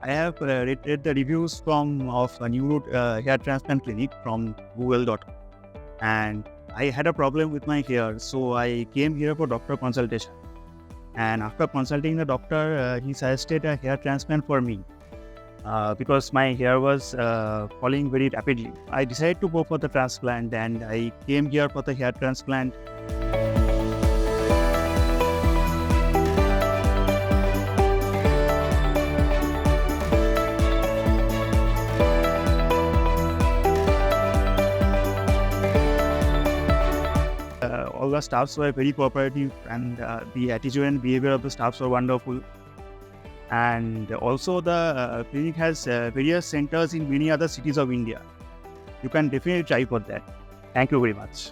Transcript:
I have read the reviews of a new Roots Hair Transplant Clinic from Google.com, and I had a problem with my hair, so I came here for doctor consultation. And after consulting the doctor, he suggested a hair transplant for me because my hair was falling very rapidly. I decided to go for the transplant, and I came here for the hair transplant. All the staffs were very cooperative, and the attitude and behavior of the staffs were wonderful. And also the clinic has various centers in many other cities of India. You can definitely try for that. Thank you very much.